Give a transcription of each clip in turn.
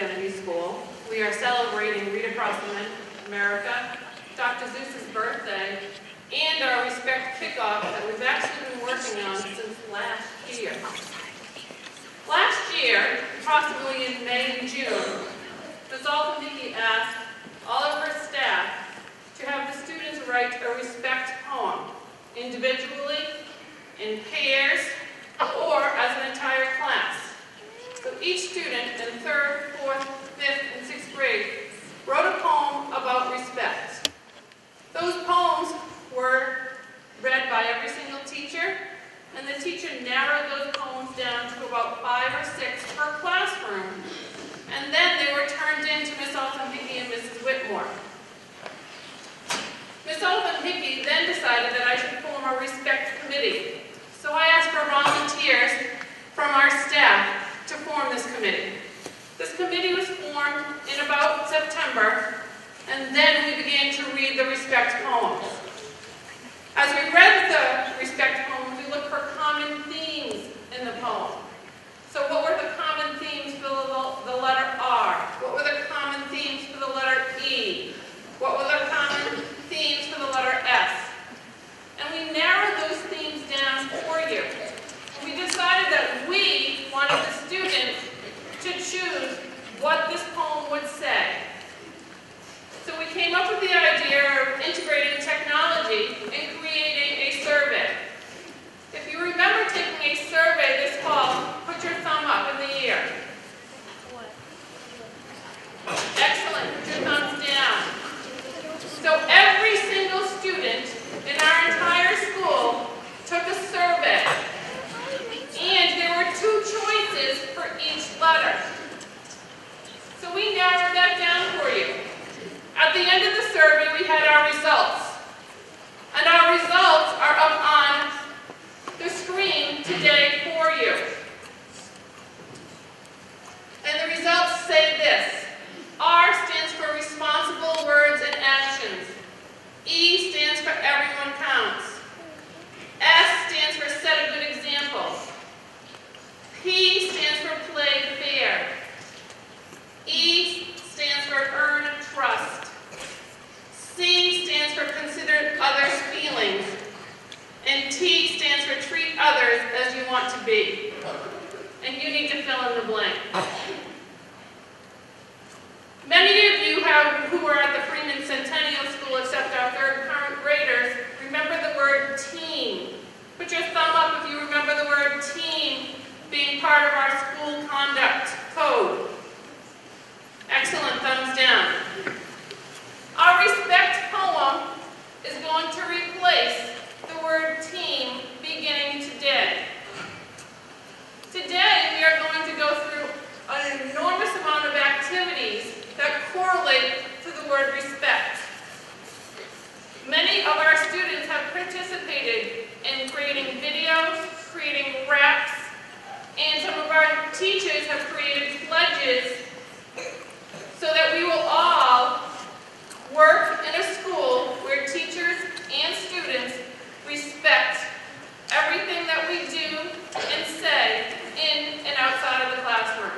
Freeman-Kennedy School. We are celebrating Read Across America, Dr. Seuss's birthday, and our Respect kickoff that we've actually been working on since last year. Last year, approximately in May and June, Ms. Alton-Hickey asked all of her staff to have the students write a respect poem, individually, in pairs, or as an entire class. So each student in 3rd, 4th, 5th, and 6th grade wrote a poem about respect. Those poems were read by every single teacher, and the teacher narrowed those poems down to about 5 or 6 per classroom, and then they were turned in to Ms. Alton-Hickey and Mrs. Whitmore. Ms. Alton-Hickey then decided that I should form a respect committee. So I asked for volunteers from our staff to form this committee. This committee was formed in about September, and then we began to read the respect poems. As we read the respect poems, we looked for common themes in the poem. So what were the common themes for the letter R? What were the common themes for the letter E? What were the common themes for the letter S? And we narrowed those themes down for you. We decided that we wanted the students to choose what this poem would say. So we came up with the idea of integrating technology and creating a survey. If you remember taking a survey this fall, put your thumb up in the air. Excellent, put your thumbs down. So every single student in our entire school took a survey, and there were 2 choices for each letter. So we narrowed that down for you. At the end of the survey, we had our results. And our results are up on the screen today for you. And the results say this. R stands for responsible words and actions. E stands for everyone counts. S stands for set a good example. P stands for play fair. E stands for earn trust. C stands for consider others' feelings. And T stands for treat others as you want to be. And you need to fill in the blank. Many of you who are at the Freeman Centennial School, except our 3rd current graders, remember the word team. Put your thumb up if you remember the word team being part of our school conduct code. Excellent, thumbs down. Our respect poem is going to replace the word team beginning today. Today we are going to go through an enormous amount of activities that correlate to the word respect. Many of our students have participated in creating videos, creating raps, and some of our teachers have created pledges so that we will all work in a school where teachers and students respect everything that we do and say in and outside of the classroom.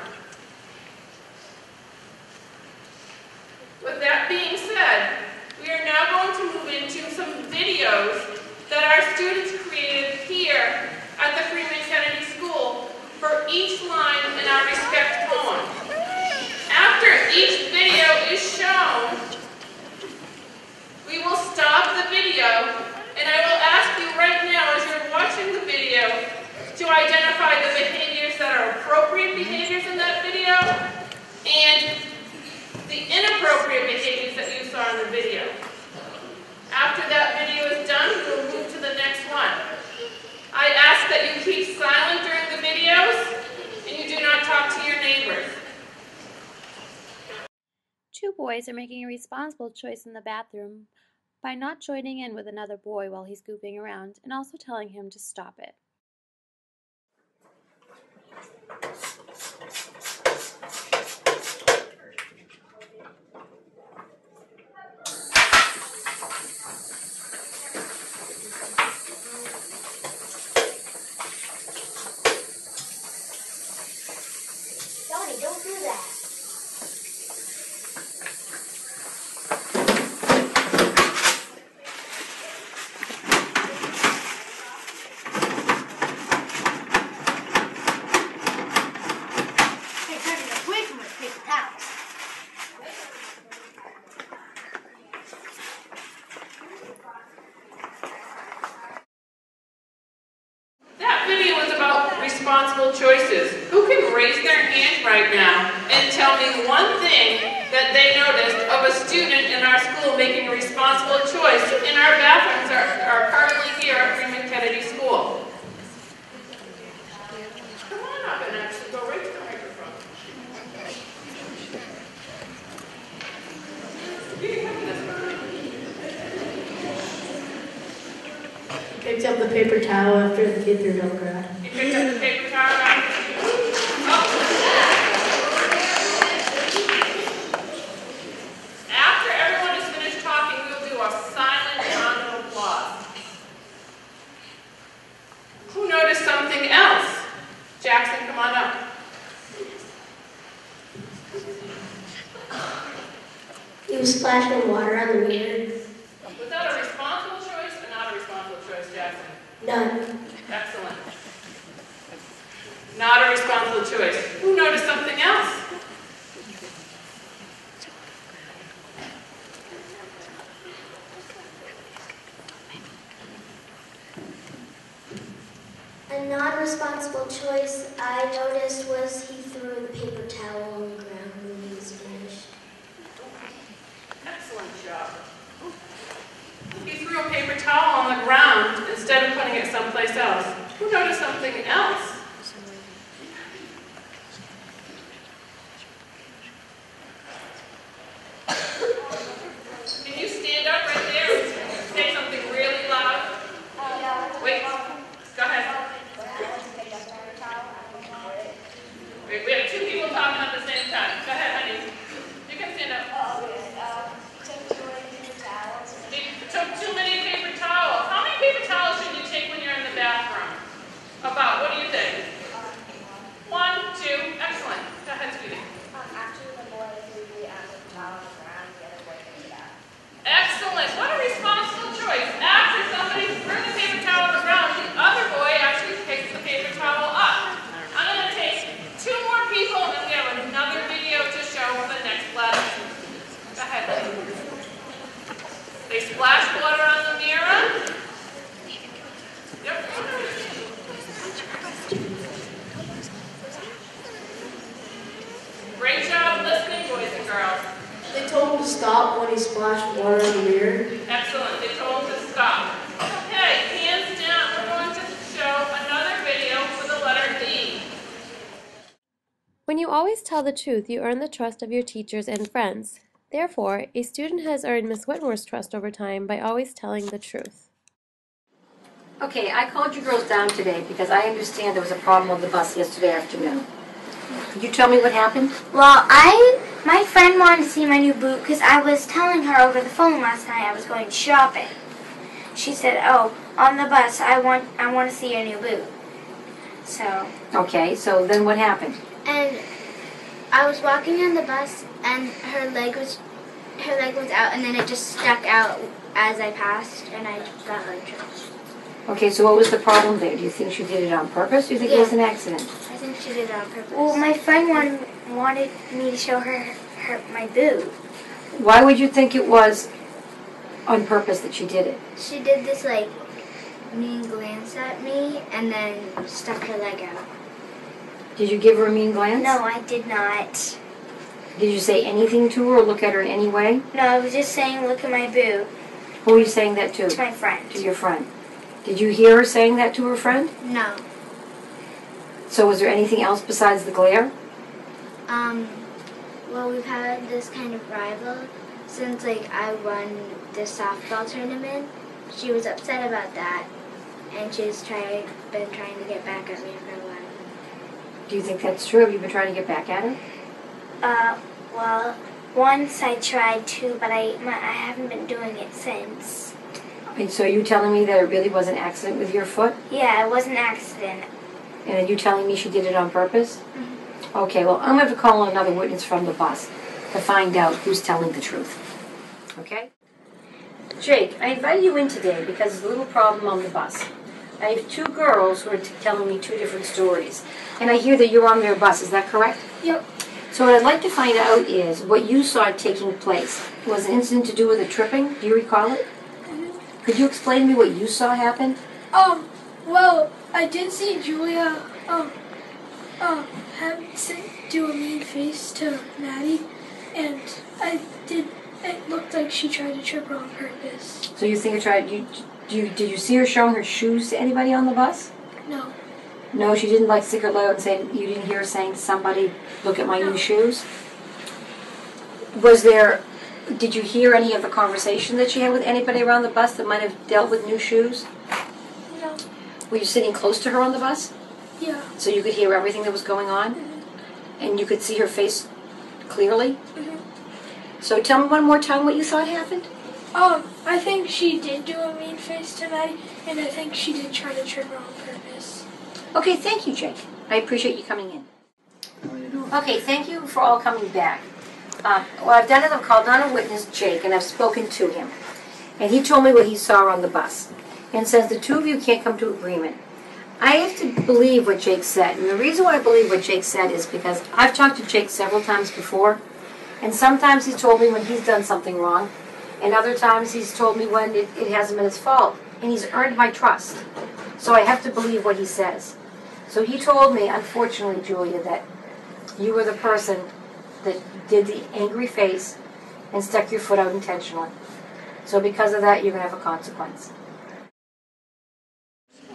With that being said, we are now going to move into some videos that our students created here at the Freeman-Kennedy School for each line in our respect poem. After each video is shown, we will stop the video, and I will ask you right now as you're watching the video to identify the behaviors that are appropriate behaviors in that video and the inappropriate behaviors that you saw in the video. After that video is done, we will move to the next one. I ask that you keep silent during the videos and you do not talk to your neighbors. 2 boys are making a responsible choice in the bathroom by not joining in with another boy while he's goofing around and also telling him to stop it. Donnie, don't do that. seat right now and tell me one thing that they noticed of a student in our school making a responsible choice in our bathrooms are currently here at Freeman-Kennedy School. Come on up and actually go right to the microphone. Picked up the paper towel after the kid threw milk around. You picked up the paper towel around? After everyone has finished talking, we'll do a silent round of applause. Who noticed something else? Jackson, come on up. He was splashing water on the mirror. Was that a responsible choice or not a responsible choice, Jackson? None. Excellent. Not a responsible choice. Who noticed something else? A non-responsible choice I noticed was he threw the paper towel on the ground when he was finished. Excellent job. He threw a paper towel on the ground instead of putting it someplace else. Who noticed something else? Can you stand up right there and say something really loud? Wait, go ahead. Wait, we have two people talking at the same time. Go ahead, honey. You can stand up. Took too many paper towels. How many paper towels should you take when you're in the bathroom? About, what do you think? 1, 2, excellent. Go ahead, sweetie. Actually, the boy threw the towel on the ground, the other boy picked it up. Excellent. What a responsible choice. After somebody threw the paper towel on the ground, the other boy actually picked the paper towel up. I'm going to take 2 more people and then we have another video to show for the next lesson. Go ahead, honey. They splashed water on the mirror. Yep. Great job listening, boys and girls. They told him to stop when he splashed water on the mirror. Excellent. They told him to stop. Okay, hands down. We're going to show another video for the letter D. When you always tell the truth, you earn the trust of your teachers and friends. Therefore, a student has earned Miss Whitmore's trust over time by always telling the truth. Okay, I called you girls down today because I understand there was a problem on the bus yesterday afternoon. Could you tell me what happened? Well, my friend wanted to see my new boot because I was telling her over the phone last night I was going shopping. She said, "Oh, on the bus, I want to see your new boot." So. Okay, so then what happened? And I was walking on the bus, and her leg was out, and then it just stuck out as I passed, and I got her in trouble. Okay, so what was the problem there? Do you think she did it on purpose, or do you think it was an accident? I think she did it on purpose. Well, my friend wanted me to show her my boot. Why would you think it was on purpose that she did it? She did this, mean glance at me, and then stuck her leg out. Did you give her a mean glance? No, I did not. Did you say anything to her or look at her in any way? No, I was just saying, "Look at my boot." Who were you saying that to? To my friend. To your friend. Did you hear her saying that to her friend? No. So was there anything else besides the glare? Well, we've had this kind of rival since, I won the softball tournament. She was upset about that, and she's been trying to get back at me for a while. Do you think that's true? Have you been trying to get back at her? Well, once I tried to, but I haven't been doing it since. And so you telling me that it really was an accident with your foot? Yeah, it was an accident. And then you telling me she did it on purpose? Mm-hmm. Okay, well, I'm going to call another witness from the bus to find out who's telling the truth. Okay? Jake, I invited you in today because there's a little problem on the bus. I have 2 girls who are telling me 2 different stories. And I hear that you're on their bus, is that correct? Yep. So what I'd like to find out is what you saw taking place. Was an incident to do with a tripping? Do you recall it? Mm-hmm. Could you explain to me what you saw happen? Well, I did see Julia do a mean face to Maddie, and it looked like she tried to trip her on purpose. So you think did you see her showing her shoes to anybody on the bus? No. No, she didn't like stick her leg out and say, you didn't hear her saying, somebody look at my new shoes? Did you hear any of the conversation that she had with anybody around the bus that might have dealt with new shoes? No. Were you sitting close to her on the bus? Yeah. So you could hear everything that was going on? And you could see her face clearly? So tell me one more time what you thought happened. I think she did do a mean face to Maddie, and I think she did try to trip her on purpose. Okay, thank you, Jake. I appreciate you coming in. Okay, thank you for all coming back. What I've done is I've called on a witness, Jake, and I've spoken to him. And he told me what he saw on the bus. And says the two of you can't come to agreement. I have to believe what Jake said. And the reason why I believe what Jake said is because I've talked to Jake several times before. And sometimes he's told me when he's done something wrong. And other times he's told me when it hasn't been his fault. And he's earned my trust. So I have to believe what he says. So he told me, unfortunately, Julia, that you were the person that did the angry face and stuck your foot out intentionally. So because of that, you're going to have a consequence.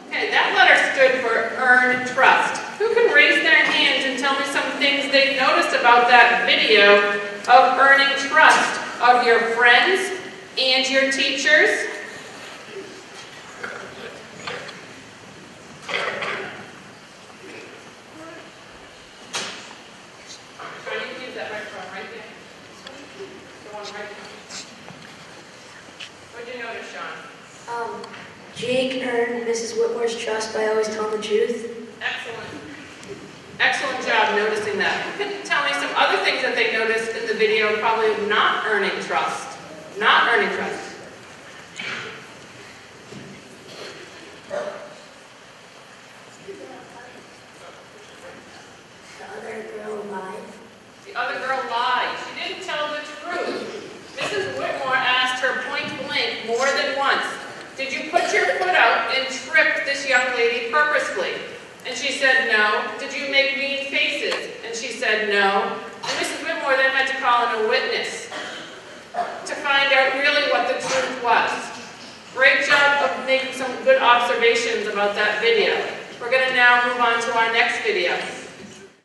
Okay, that letter stood for earn trust. Who can raise their hands and tell me some things they noticed about that video of earning trust of your friends and your teachers? Jake earned Mrs. Whitmore's trust by always telling the truth. Excellent. Excellent job noticing that. You can tell me some other things that they noticed in the video, probably not earning trust. Not earning trust. The other girl lied. The other girl lied. She didn't tell the truth. Mrs. Whitmore asked her point blank more than once, did you put your foot out and trip this young lady purposely? And she said no. Did you make mean faces? And she said no. And Mrs. Whitmore then had to call in a witness to find out really what the truth was. Great job of making some good observations about that video. We're going to now move on to our next video.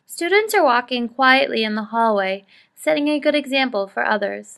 Students are walking quietly in the hallway, setting a good example for others.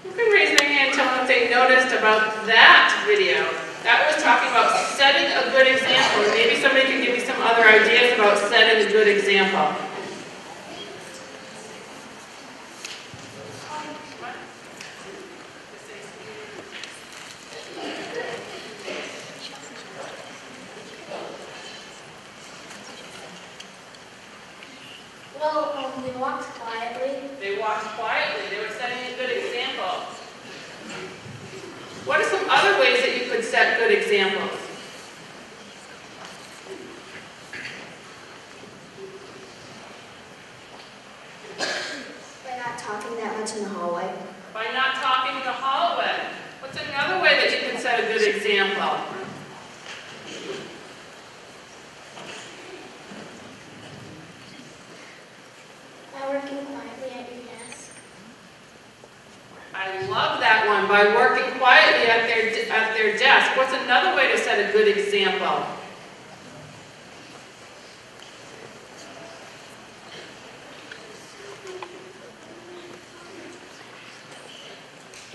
Who can raise their hand and tell me what they noticed about that video? That was talking about setting a good example. Maybe somebody can give me some other ideas about setting a good example. Well, they walked quietly. They walked quietly. They were setting a good example. What are some other ways that you could set good examples? By not talking that much in the hallway. By not talking in the hallway. What's another way that you can set a good example? By working quietly at your desk. I love that one. By working quietly at their desk. What's another way to set a good example?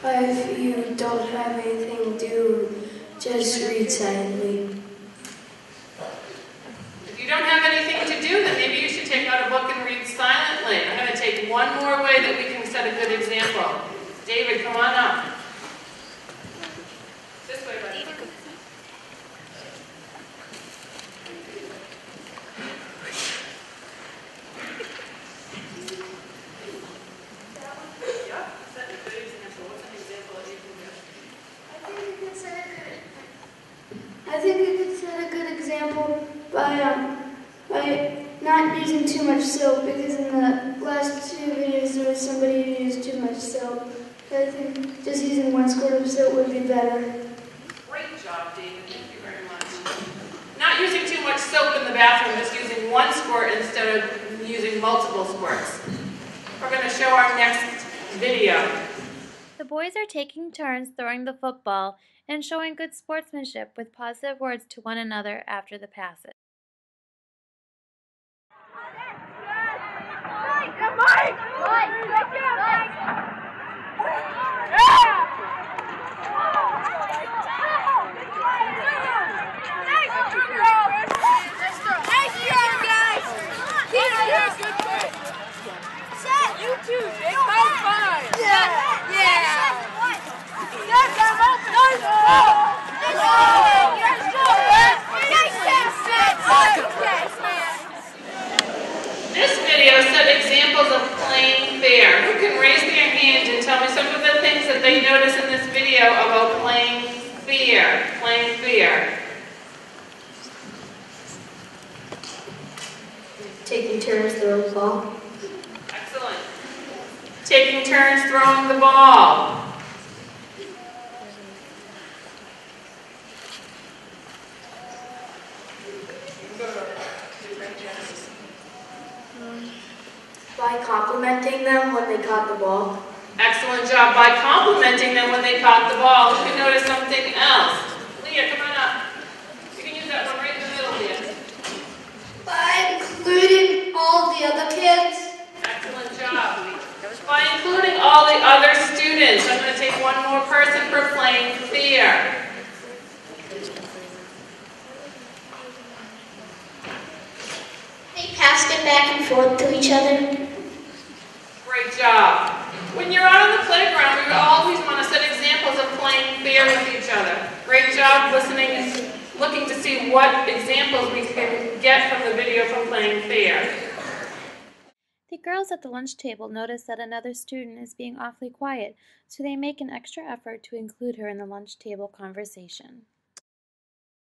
If you don't have anything to do, just read silently. If you don't have anything to do, then maybe you should take out a book and read silently. I'm going to take one more way that we can set a good example. David, come on up. This way, buddy. I think just using one squirt of soap would be better. Great job, David. Thank you very much. Not using too much soap in the bathroom, just using one squirt instead of using multiple squirts. We're going to show our next video. The boys are taking turns throwing the football and showing good sportsmanship with positive words to one another after the passes. This video set examples of playing fair. Who can raise their hand and tell me some of the things that they notice in this video about playing fair? Playing fair. Taking turns throwing the ball. Excellent. Taking turns throwing the ball. By complimenting them when they caught the ball. Excellent job. By complimenting them when they caught the ball. Who can notice something else? Leah, come on up. You can use that one right in the middle, Leah. By including all the other kids. Excellent job. By including all the other students. I'm going to take one more person for playing fair. They passed it back and forth to each other. Great job. When you're out on the playground, we always want to set examples of playing fair with each other. Great job listening and looking to see what examples we can get from the video from playing fair. The girls at the lunch table notice that another student is being awfully quiet, so they make an extra effort to include her in the lunch table conversation.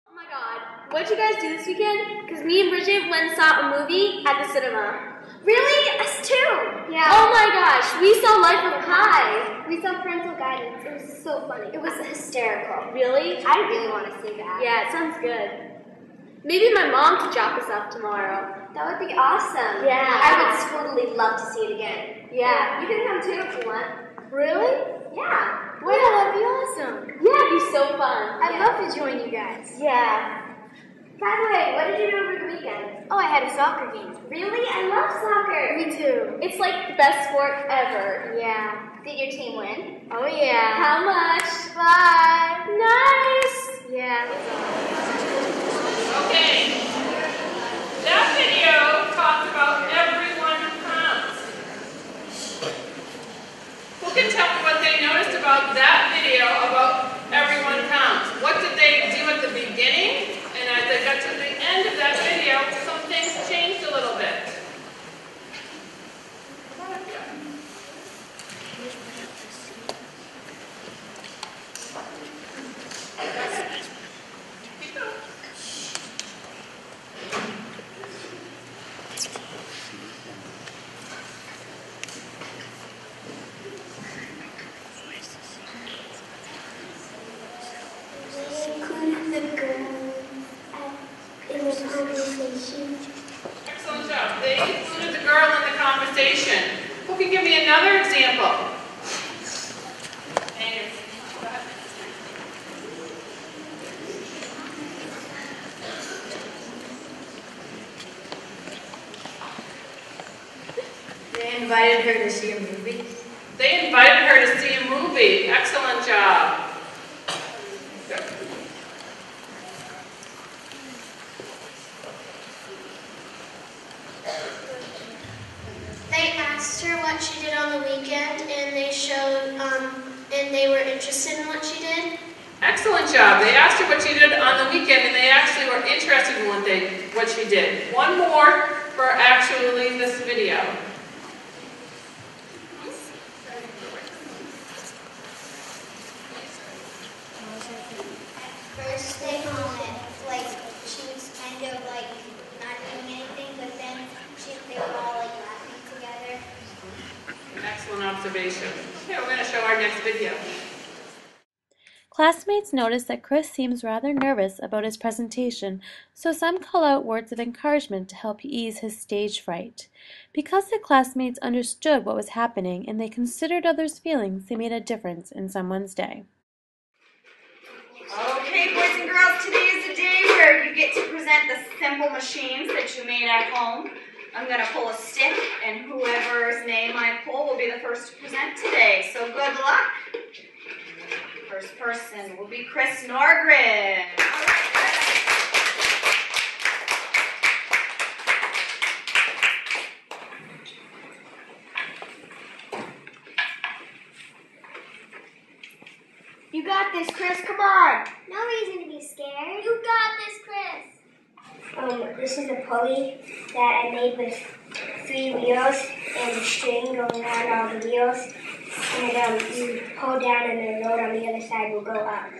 Oh my god, what'd you guys do this weekend? Because me and Bridget went and saw a movie at the cinema. Really? Us too! Yeah. Oh my gosh, we saw Life of Pi. We saw Parental Guidance. It was so funny. It was hysterical. Really? I really want to see that. Yeah, it sounds good. Maybe my mom could drop us off tomorrow. That would be awesome. Yeah. I would totally love to see it again. Yeah. You can come too if you want. Really? Yeah. Wow, that'd be awesome. Yeah, it'd be so fun. I'd love to join you guys. Yeah. By the way, what did you do over the weekend? Oh, I had a soccer game. Really? I love soccer. Me too. It's like the best sport ever. Yeah. Did your team win? Oh yeah. How much? 5. Nice. Yeah. Okay. That video talks about everyone counts. Who can tell me what they noticed about that video about everyone counts? What did they do at the beginning? And as they got to the end of that video, some things changed a little bit. Excellent job. They included the girl in the conversation. Who can give me another example? They invited her to see a movie. They invited her to see a movie. Excellent job. They asked her what she did on the weekend, and they showed, and they were interested in what she did. Excellent job. They asked her what she did on the weekend, and they actually were interested in what she did. One more for actually this video. First, they like she was kind of like not doing anything, but then they were all like laughing together. Excellent. Excellent observation. Okay, we're going to show our next video. Classmates notice that Chris seems rather nervous about his presentation, so some call out words of encouragement to help ease his stage fright. Because the classmates understood what was happening and they considered others' feelings, they made a difference in someone's day. Okay, boys and girls, today is the day where you get to present the simple machines that you made at home. I'm going to pull a stick, and whoever's name I pull will be the first to present today. So good luck. First person will be Chris Norgren. You got this, Chris. Come on. No reason to be scared. You got this, Chris. This is a pulley that I made with 3 wheels and string going on all the wheels. And you pull down and the load on the other side will go up.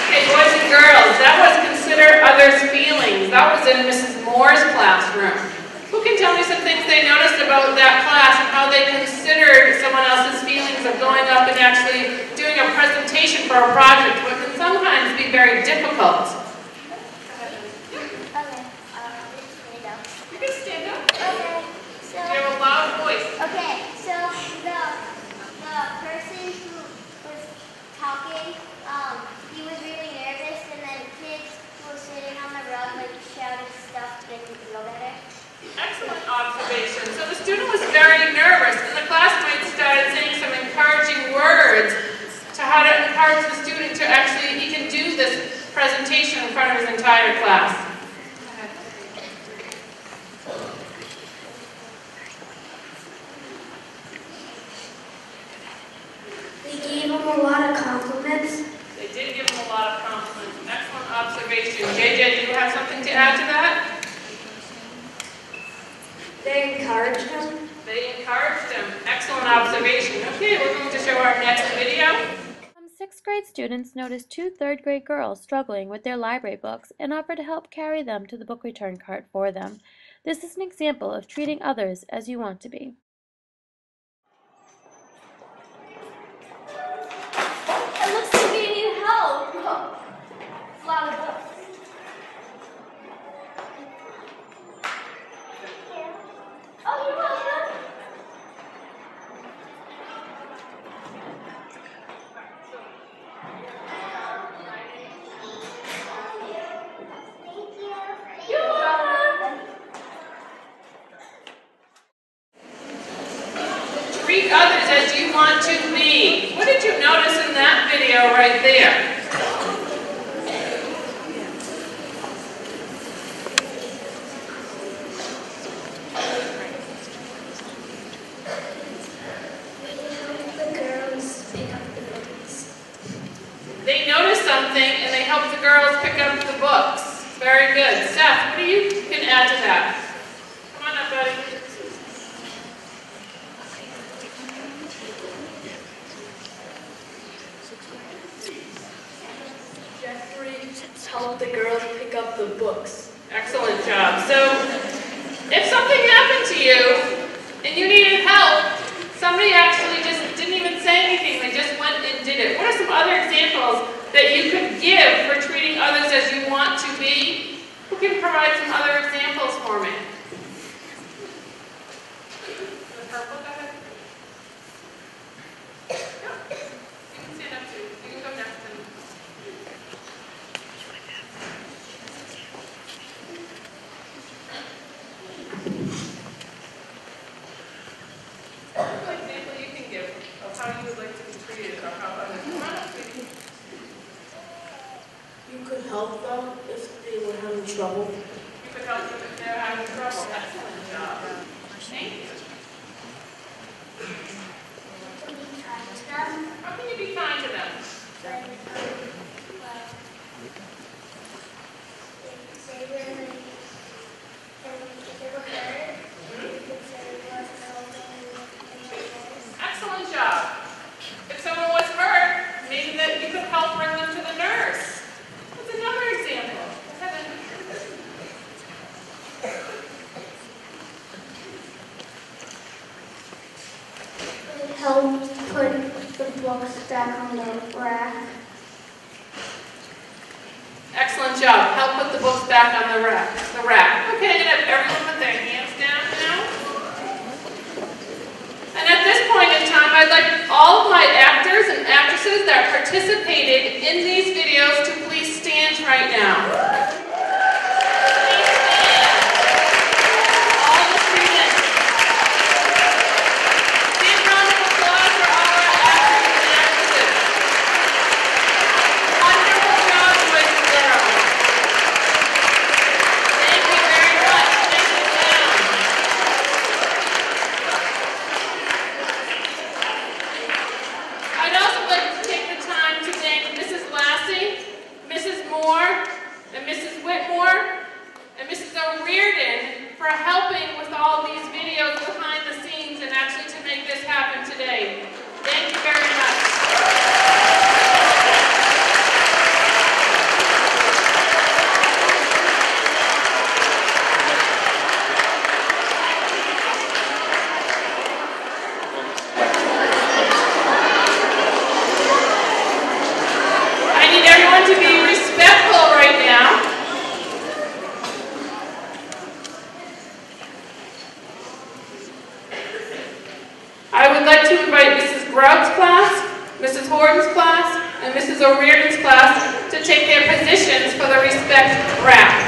Okay, boys and girls, that was consider others' feelings. That was in Mrs. Moore's classroom. Who can tell me some things they noticed about that class and how they considered someone else's feelings of going up and actually doing a presentation for a project, which can sometimes be very difficult? You can stand up. Okay. So, You have a loud voice. okay, so the person who was talking, he was really nervous, and then kids who were sitting on the rug shouted stuff to make him feel better. Excellent observation. So the student was very nervous, and the classmates started saying some encouraging words to how to encourage the student to actually, he can do this presentation in front of his entire class. They gave him a lot of compliments. They did give him a lot of compliments. Excellent observation. JJ, do you have something to add to that? They encouraged him. They encouraged him. Excellent observation. Okay, we're going to show our next video. Some 6th grade students noticed 2 3rd grade girls struggling with their library books and offered to help carry them to the book return cart for them. This is an example of treating others as you want to be. It looks like you need help. It's a lot of books. Oh, you're welcome. You're welcome. Treat others as you want to be. What did you notice in that video right there? The girls pick up the books. They noticed something and they helped the girls pick up the books. Very good. Seth, what do you can add to that? Come on up, buddy. Jeffrey helped the girls pick up the books. Excellent job. So, if something happened to you and you needed help, somebody actually just didn't even say anything. They just went and did it. What are some other examples that you could give for treating others as you want to be? Who can provide some other examples for me? The purple, go ahead. Yeah. You can stand up too. You can go next to me. What example you can give of how you would like to be treated or how others want to be? You could help them if they were having trouble. You could help them if they're having trouble. Excellent job. Thank you. How can you be kind to them? Excellent job. If someone was hurt, maybe that you could help bring them to the nurse. That's another example. Help put the books back on the rack. Excellent job. Help put the books back on the rack. Okay, I'm going to have everyone put their hands down now. And at this point in time, I'd like all of my actors and actresses that participated in these videos to please stand right now. Please stand. All the students. Big round of applause for all our actors and actresses. Wonderful job, boys and girls. Thank you very much. Please sit down. I'd also like to take the time to thank Mrs. Lassie, Mrs. Moore, and Mrs. Whitmore, and Mrs. O'Riordan for helping with all these videos behind the scenes and actually to make this happen today. Thank you very much. I need everyone to be respectful right now. I would like to invite Mrs. Grout's class, Mrs. Horton's class, and Mrs. O'Riordan's class to take their positions for the respect rap.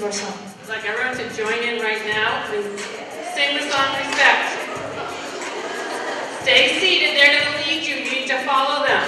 I'd like everyone to join in right now and sing the song Respect. Stay seated, they're going to lead you. You need to follow them.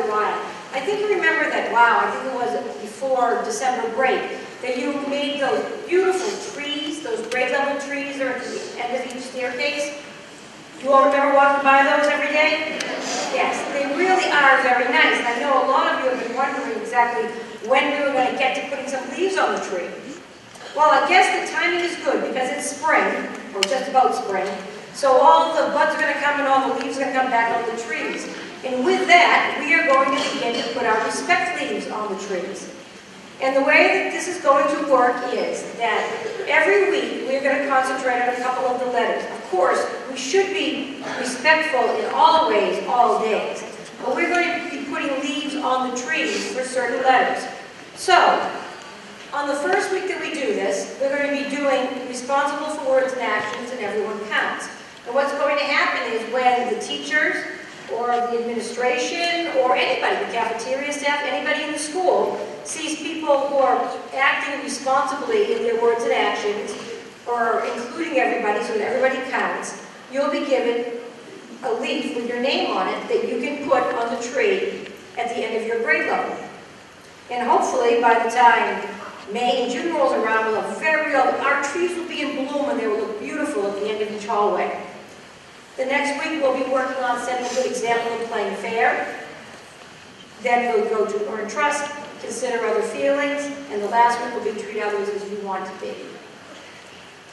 a while. I think you remember that, wow, I think it was before December break, that you made those beautiful trees, those grade level trees that are at the end of each staircase. You all remember walking by those every day? Yes, they really are very nice. And I know a lot of you have been wondering exactly when we were going to get to putting some leaves on the tree. Well, I guess the timing is good because it's spring, or just about spring. So all the buds are going to come and all the leaves are going to come back on the trees. And with that, we are going to begin to put our respect leaves on the trees. And the way that this is going to work is that every week we're going to concentrate on a couple of the letters. Of course, we should be respectful in all ways, all days. But we're going to be putting leaves on the trees for certain letters. So, on the first week that we do this, we're going to be doing responsible for words and actions and everyone counts. And what's going to happen is when the teachers or the administration or anybody, the cafeteria staff, anybody in the school sees people who are acting responsibly in their words and actions, or including everybody so that everybody counts, you'll be given a leaf with your name on it that you can put on the tree at the end of your grade level. And hopefully by the time May and June rolls around, we'll have our trees will be in bloom and they will look beautiful at the end of each hallway. The next week we'll be working on setting a good example of playing fair. Then we'll go to earn trust, consider other feelings, and the last one will be treat others as you want to be.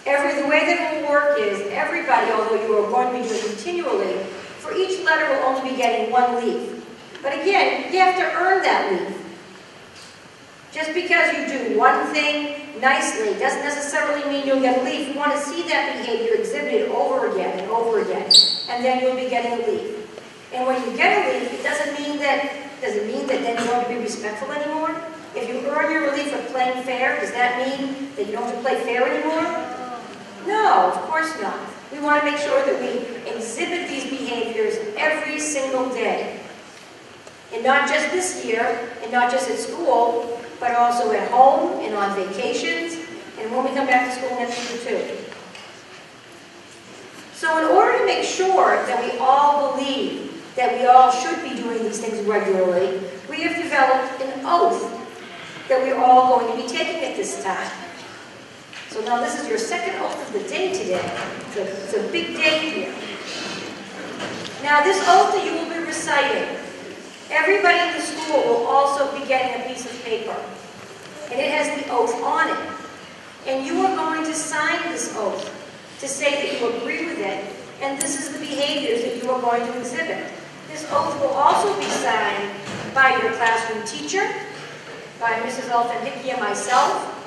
The way that it will work is everybody, although you are going to be doing continually, for each letter will only be getting one leaf. But again, you have to earn that leaf. Just because you do one thing nicely doesn't necessarily mean you'll get a leaf. You want to see that behavior exhibited over again and over again, and then you'll be getting a leaf. And when you get a leaf, it doesn't mean that then you're going to be respectful anymore. If you earn your relief of playing fair, does that mean that you don't have to play fair anymore? No, of course not. We want to make sure that we exhibit these behaviors every single day. And not just this year, and not just at school, but also at home and on vacations, and when we come back to school next year too. So in order to make sure that we all believe that we all should be doing these things regularly, we have developed an oath that we're all going to be taking at this time. So now this is your second oath of the day today. It's a big day here. Now this oath that you will be reciting, everybody in the school will also be getting a piece of paper. And it has the oath on it. And you are going to sign this oath to say that you agree with it, and this is the behaviors that you are going to exhibit. This oath will also be signed by your classroom teacher, by Mrs. Alfendicky and myself,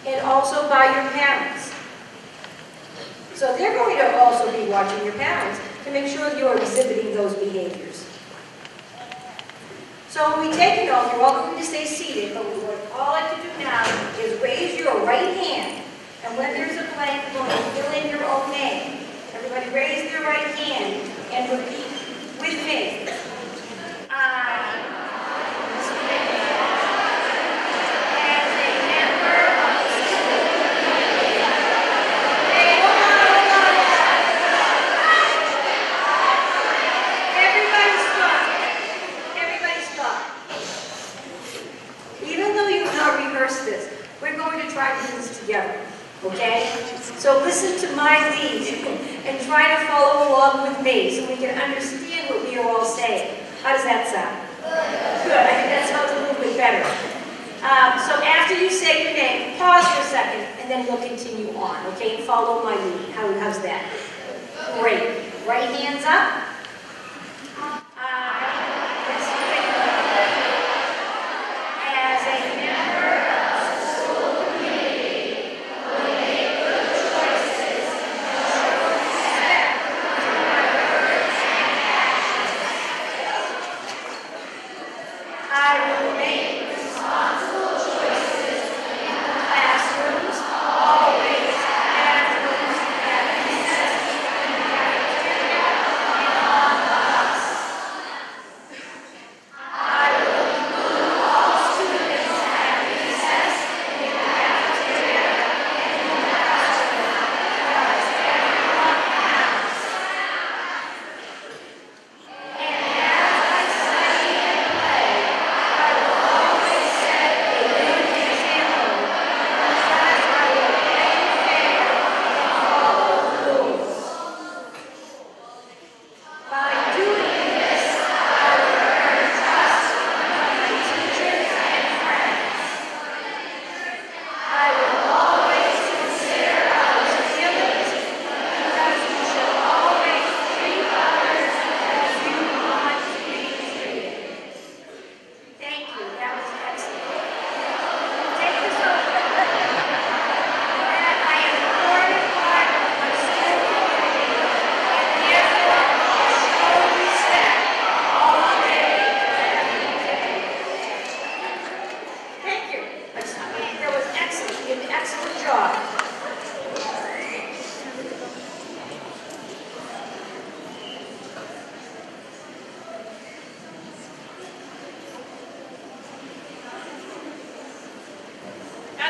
and also by your parents. So they're going to also be watching your parents to make sure that you are exhibiting those behaviors. So when we take an oath, you're all going to stay seated, but what we'd all like to do now is raise your right hand, and when there's a blank, you're going to fill in your own name. Everybody raise their right hand and repeat with me. Okay? So listen to my lead and try to follow along with me so we can understand what we are all saying. How does that sound? Good. I think that sounds a little bit better. So after you say your name, pause for a second, and then we'll continue on, okay? Follow my lead. How's that? Great. Right hands up.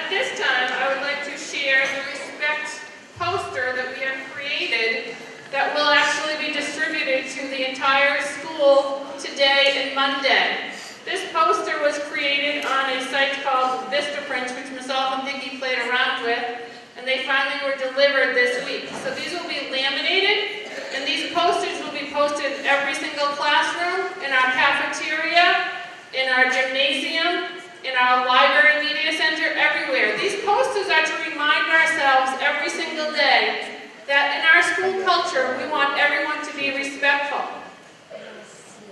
At this time, I would like to share the respect poster that we have created that will actually be distributed to the entire school today and Monday. This poster was created on a site called Vistaprint, which Ms. Alvin-Hickey played around with, and they finally were delivered this week. So these will be laminated, and these posters will be posted in every single classroom, in our cafeteria, in our gymnasium, in our library media center, everywhere. These posters are to remind ourselves every single day that in our school culture, we want everyone to be respectful.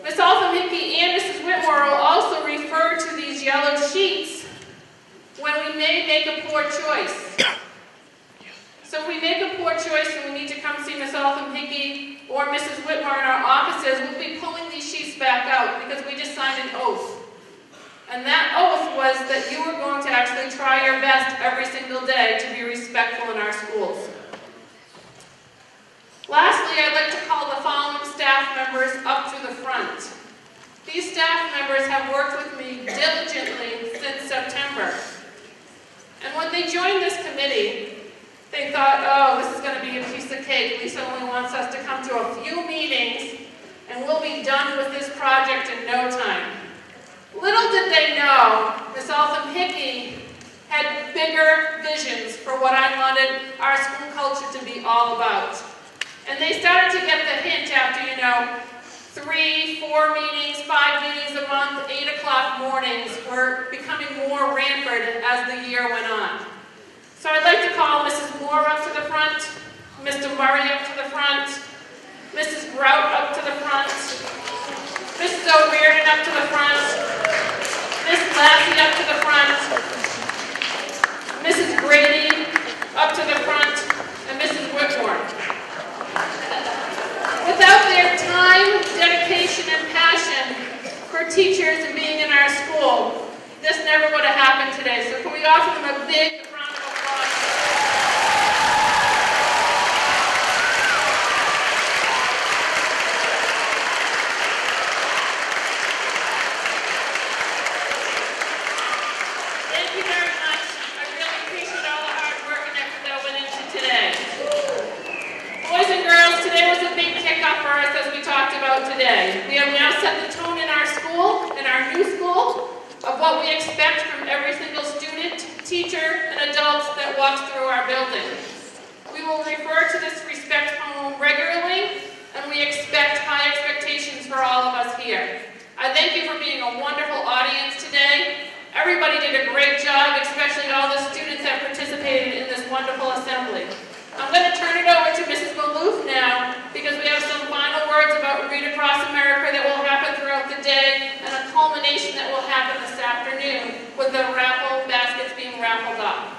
Ms. Alvin-Hickey and Mrs. Whitmore will also refer to these yellow sheets when we may make a poor choice. So if we make a poor choice and we need to come see Ms. Alvin-Hickey or Mrs. Whitmore in our offices, we'll be pulling these sheets back out because we just signed an oath. And that oath was that you were going to actually try your best every single day to be respectful in our schools. Lastly, I'd like to call the following staff members up to the front. These staff members have worked with me diligently since September. And when they joined this committee, they thought, oh, this is going to be a piece of cake. Lisa only wants us to come to a few meetings and we'll be done with this project in no time. Little did they know, Ms. Alvin-Hickey had bigger visions for what I wanted our school culture to be all about. And they started to get the hint after, 3, 4 meetings, 5 meetings a month, 8 o'clock mornings were becoming more rampant as the year went on. So I'd like to call Mrs. Moore up to the front, Mr. Murray up to the front, Mrs. Grout up to the front, Mrs. O'Riordan up to the front, Miss Lassie up to the front, Mrs. Grady up to the front, and Mrs. Whitmore. Without their time, dedication, and passion for teachers and being in our school, this never would have happened today. So can we offer them a big round of applause? Thank you very much. I really appreciate all the hard work and effort that went into today. Boys and girls, today was a big kickoff for us as we talked about today. We have now set the tone in our school, in our new school, of what we expect from every single student, teacher, and adult that walks through our building. We will refer to this respect poem regularly, and we expect high expectations for all of us here. I thank you for being a wonderful audience today. Everybody did a great job, especially all the students that participated in this wonderful assembly. I'm going to turn it over to Mrs. Maloof now, because we have some final words about Read Across America that will happen throughout the day, and a culmination that will happen this afternoon with the raffle baskets being raffled off.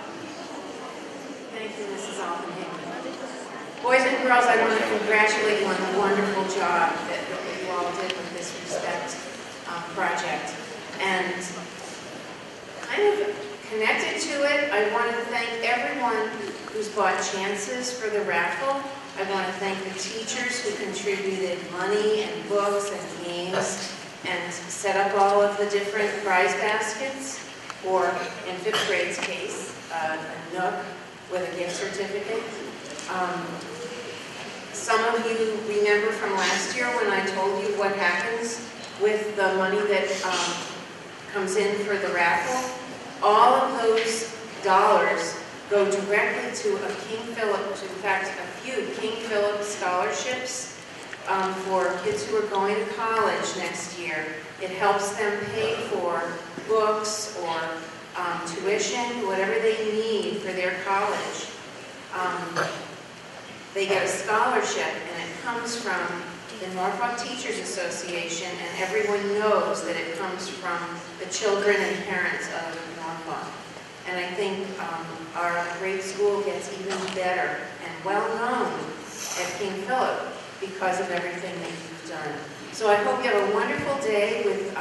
Thank you, Mrs. Alvin-Hickey. Boys and girls, I want to congratulate you on the wonderful job that you all did with this respect project. And kind of connected to it, I want to thank everyone who's bought chances for the raffle. I want to thank the teachers who contributed money and books and games and set up all of the different prize baskets, or in 5th grade's case, a Nook with a gift certificate. Some of you remember from last year when I told you what happens with the money that comes in for the raffle. All of those dollars go directly to a King Philip, in fact, a few King Philip scholarships for kids who are going to college next year. It helps them pay for books or tuition, whatever they need for their college. They get a scholarship, and it comes from the Norfolk Teachers Association, and everyone knows that it comes from the children and parents of Norfolk. And I think our great school gets even better and well known at King Philip because of everything that you've done. So I hope you have a wonderful day with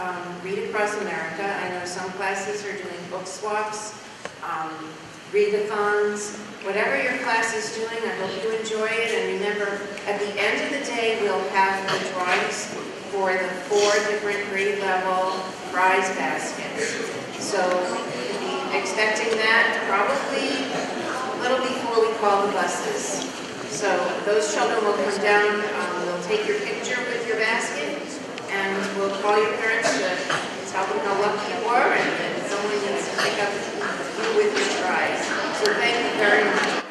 Read Across America. I know some classes are doing book swaps, readathons, whatever your class is doing, I hope you enjoy it. And remember, at the end of the day, we'll have the drawings for the 4 different grade level prize baskets. So be expecting that probably a little before we call the buses. So those children will come down, they'll take your picture with your basket, and we'll call your parents to tell them how lucky you were, and then someone needs to pick up you with your prize. So thank you very much.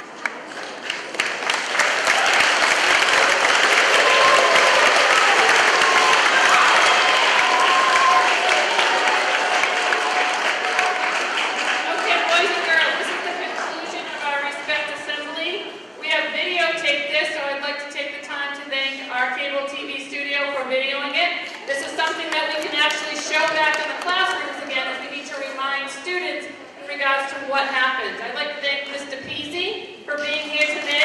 Videoing it. This is something that we can actually show back in the classrooms again if we need to remind students in regards to what happened. I'd like to thank Mr. Peasy for being here today.